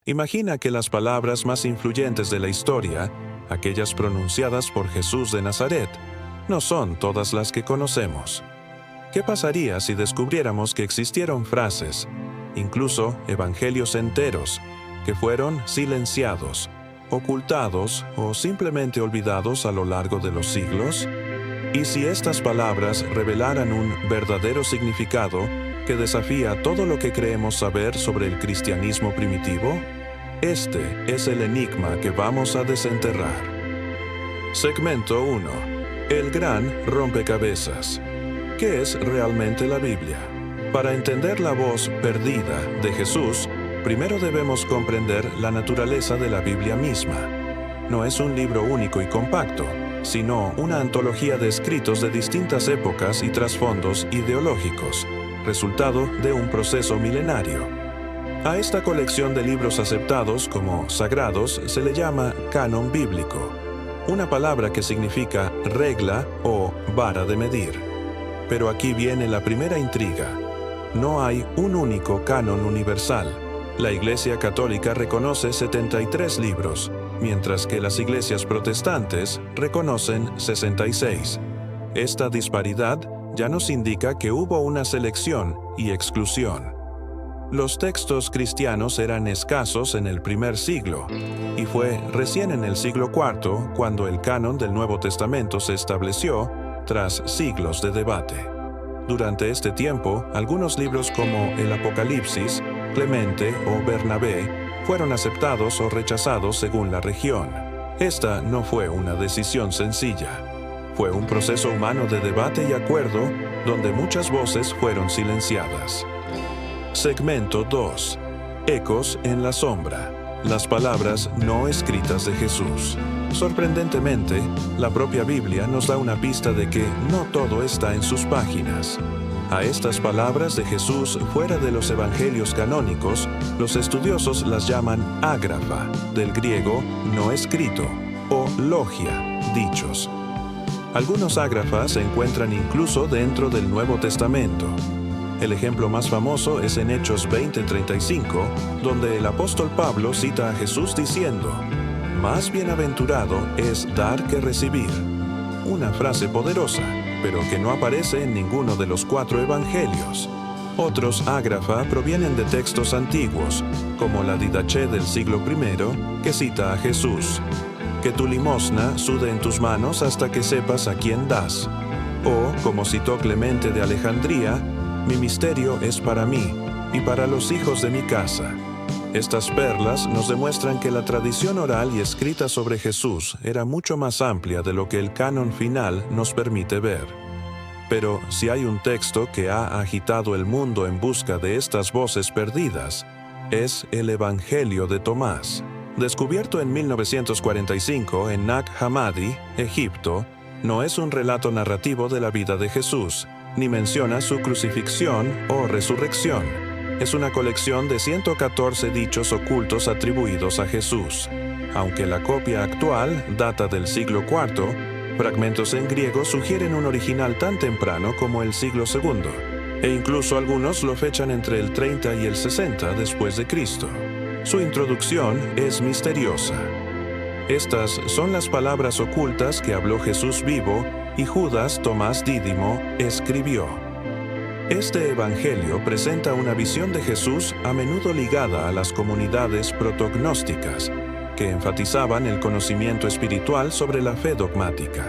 Imagina que las palabras más influyentes de la historia, aquellas pronunciadas por Jesús de Nazaret, no son todas las que conocemos. ¿Qué pasaría si descubriéramos que existieron frases, incluso evangelios enteros, que fueron silenciados, ocultados o simplemente olvidados a lo largo de los siglos? ¿Y si estas palabras revelaran un verdadero significado que desafía todo lo que creemos saber sobre el cristianismo primitivo? Este es el enigma que vamos a desenterrar. Segmento 1. El gran rompecabezas. ¿Qué es realmente la Biblia? Para entender la voz perdida de Jesús, primero debemos comprender la naturaleza de la Biblia misma. No es un libro único y compacto, sino una antología de escritos de distintas épocas y trasfondos ideológicos, resultado de un proceso milenario. A esta colección de libros aceptados como sagrados se le llama canon bíblico, una palabra que significa regla o vara de medir. Pero aquí viene la primera intriga. No hay un único canon universal. La Iglesia Católica reconoce 73 libros, mientras que las iglesias protestantes reconocen 66. Esta disparidad ya nos indica que hubo una selección y exclusión. Los textos cristianos eran escasos en el primer siglo, y fue recién en el siglo IV cuando el canon del Nuevo Testamento se estableció tras siglos de debate. Durante este tiempo, algunos libros como el Apocalipsis, Clemente o Bernabé fueron aceptados o rechazados según la región. Esta no fue una decisión sencilla. Fue un proceso humano de debate y acuerdo donde muchas voces fueron silenciadas. Segmento 2. Ecos en la sombra. Las palabras no escritas de Jesús. Sorprendentemente, la propia Biblia nos da una pista de que no todo está en sus páginas. A estas palabras de Jesús fuera de los evangelios canónicos, los estudiosos las llaman ágrafa, del griego no escrito, o logia, dichos. Algunos ágrafas se encuentran incluso dentro del Nuevo Testamento. El ejemplo más famoso es en Hechos 20:35, donde el apóstol Pablo cita a Jesús diciendo: «Más bienaventurado es dar que recibir». Una frase poderosa, pero que no aparece en ninguno de los 4 evangelios. Otros ágrafa provienen de textos antiguos, como la Didaché del siglo I, que cita a Jesús: «Que tu limosna sude en tus manos hasta que sepas a quién das». O, como citó Clemente de Alejandría: «Mi misterio es para mí, y para los hijos de mi casa». Estas perlas nos demuestran que la tradición oral y escrita sobre Jesús era mucho más amplia de lo que el canon final nos permite ver. Pero si hay un texto que ha agitado el mundo en busca de estas voces perdidas, es el Evangelio de Tomás. Descubierto en 1945 en Nag Hammadi, Egipto, no es un relato narrativo de la vida de Jesús, ni menciona su crucifixión o resurrección. Es una colección de 114 dichos ocultos atribuidos a Jesús. Aunque la copia actual data del siglo IV, fragmentos en griego sugieren un original tan temprano como el siglo II, e incluso algunos lo fechan entre el 30 y el 60 después de Cristo. Su introducción es misteriosa. Estas son las palabras ocultas que habló Jesús vivo y Judas Tomás Dídimo escribió. Este evangelio presenta una visión de Jesús a menudo ligada a las comunidades protognósticas, que enfatizaban el conocimiento espiritual sobre la fe dogmática.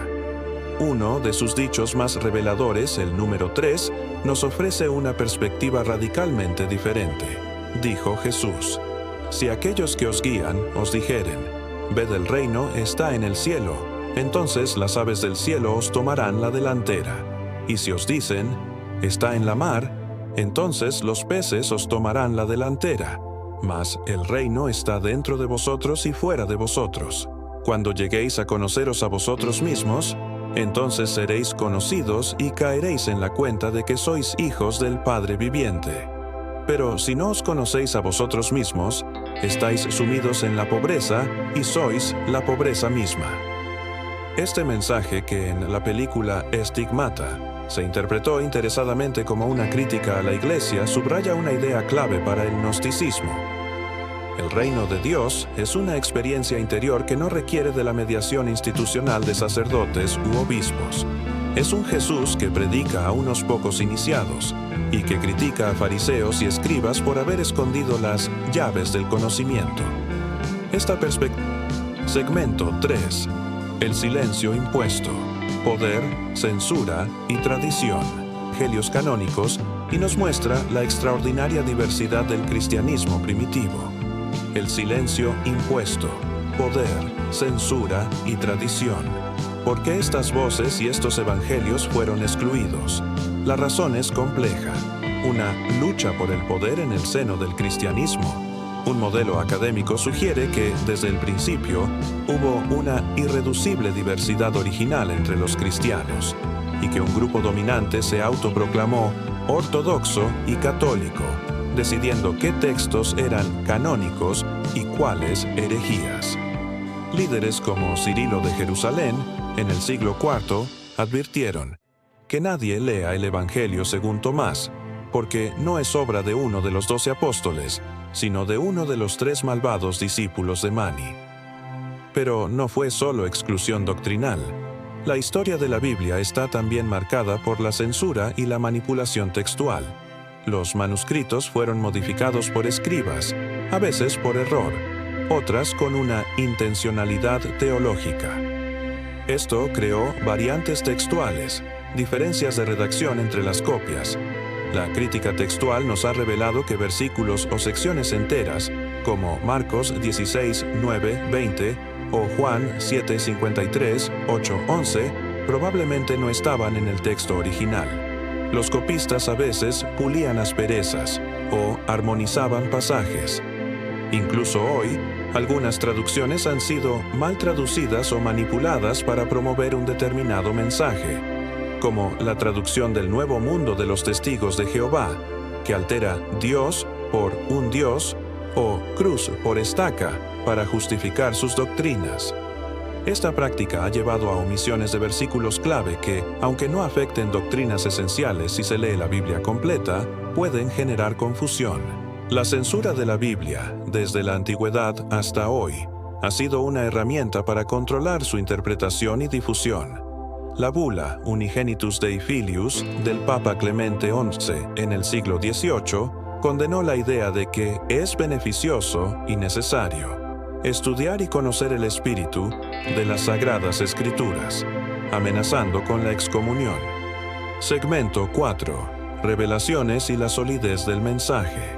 Uno de sus dichos más reveladores, el número 3, nos ofrece una perspectiva radicalmente diferente. Dijo Jesús: «Si aquellos que os guían os dijeren, ved el reino está en el cielo, entonces las aves del cielo os tomarán la delantera. Y si os dicen, está en la mar, entonces los peces os tomarán la delantera. Mas el reino está dentro de vosotros y fuera de vosotros. Cuando lleguéis a conoceros a vosotros mismos, entonces seréis conocidos y caeréis en la cuenta de que sois hijos del Padre viviente. Pero si no os conocéis a vosotros mismos, estáis sumidos en la pobreza y sois la pobreza misma». Este mensaje, que en la película Estigmata se interpretó interesadamente como una crítica a la Iglesia, subraya una idea clave para el gnosticismo. El reino de Dios es una experiencia interior que no requiere de la mediación institucional de sacerdotes u obispos. Es un Jesús que predica a unos pocos iniciados y que critica a fariseos y escribas por haber escondido las llaves del conocimiento. Esta perspectiva. Segmento 3. El silencio impuesto. Poder, censura y tradición. Evangelios canónicos y nos muestra la extraordinaria diversidad del cristianismo primitivo. El silencio impuesto. Poder, censura y tradición. ¿Por qué estas voces y estos evangelios fueron excluidos? La razón es compleja. Una lucha por el poder en el seno del cristianismo. Un modelo académico sugiere que, desde el principio, hubo una irreducible diversidad original entre los cristianos, y que un grupo dominante se autoproclamó ortodoxo y católico, decidiendo qué textos eran canónicos y cuáles herejías. Líderes como Cirilo de Jerusalén, en el siglo IV, advirtieron que nadie lea el Evangelio según Tomás, porque no es obra de uno de los 12 apóstoles, sino de uno de los 3 malvados discípulos de Mani. Pero no fue solo exclusión doctrinal. La historia de la Biblia está también marcada por la censura y la manipulación textual. Los manuscritos fueron modificados por escribas, a veces por error, otras con una intencionalidad teológica. Esto creó variantes textuales, diferencias de redacción entre las copias. La crítica textual nos ha revelado que versículos o secciones enteras, como Marcos 16, 9, 20 o Juan 7, 53, 8, 11, probablemente no estaban en el texto original. Los copistas a veces pulían asperezas o armonizaban pasajes. Incluso hoy, algunas traducciones han sido mal traducidas o manipuladas para promover un determinado mensaje, como la traducción del Nuevo Mundo de los Testigos de Jehová, que altera Dios por un Dios o cruz por estaca para justificar sus doctrinas. Esta práctica ha llevado a omisiones de versículos clave que, aunque no afecten doctrinas esenciales si se lee la Biblia completa, pueden generar confusión. La censura de la Biblia, desde la antigüedad hasta hoy, ha sido una herramienta para controlar su interpretación y difusión. La bula Unigenitus Dei Filius del Papa Clemente XI en el siglo XVIII condenó la idea de que es beneficioso y necesario estudiar y conocer el espíritu de las Sagradas Escrituras, amenazando con la excomunión. Segmento 4. Revelaciones y la solidez del mensaje.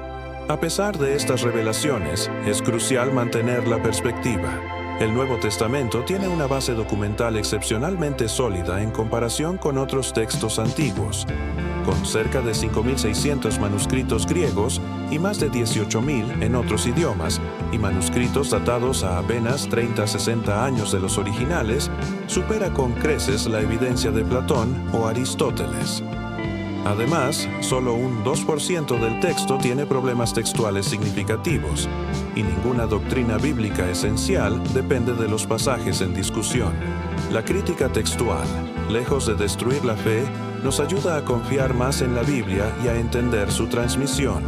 A pesar de estas revelaciones, es crucial mantener la perspectiva. El Nuevo Testamento tiene una base documental excepcionalmente sólida en comparación con otros textos antiguos, con cerca de 5.600 manuscritos griegos y más de 18.000 en otros idiomas, y manuscritos datados a apenas 30-60 años de los originales, supera con creces la evidencia de Platón o Aristóteles. Además, solo un 2% del texto tiene problemas textuales significativos, y ninguna doctrina bíblica esencial depende de los pasajes en discusión. La crítica textual, lejos de destruir la fe, nos ayuda a confiar más en la Biblia y a entender su transmisión.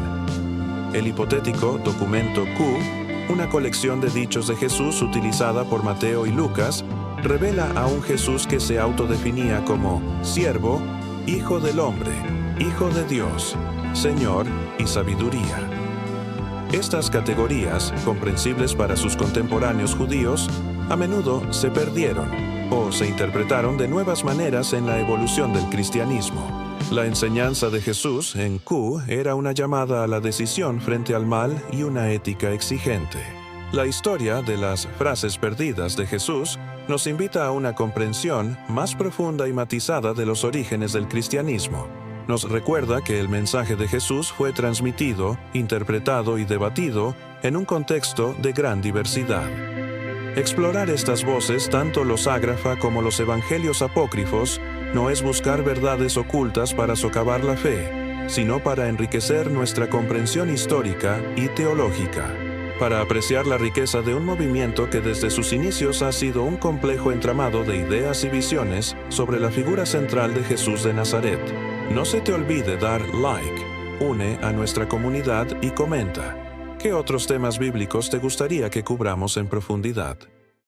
El hipotético documento Q, una colección de dichos de Jesús utilizada por Mateo y Lucas, revela a un Jesús que se autodefinía como siervo, Hijo del hombre, Hijo de Dios, Señor y sabiduría. Estas categorías, comprensibles para sus contemporáneos judíos, a menudo se perdieron o se interpretaron de nuevas maneras en la evolución del cristianismo. La enseñanza de Jesús en Q era una llamada a la decisión frente al mal y una ética exigente. La historia de las frases perdidas de Jesús nos invita a una comprensión más profunda y matizada de los orígenes del cristianismo. Nos recuerda que el mensaje de Jesús fue transmitido, interpretado y debatido en un contexto de gran diversidad. Explorar estas voces, tanto los ágrafa como los evangelios apócrifos, no es buscar verdades ocultas para socavar la fe, sino para enriquecer nuestra comprensión histórica y teológica, para apreciar la riqueza de un movimiento que desde sus inicios ha sido un complejo entramado de ideas y visiones sobre la figura central de Jesús de Nazaret. No se te olvide dar like, une a nuestra comunidad y comenta. ¿Qué otros temas bíblicos te gustaría que cubramos en profundidad?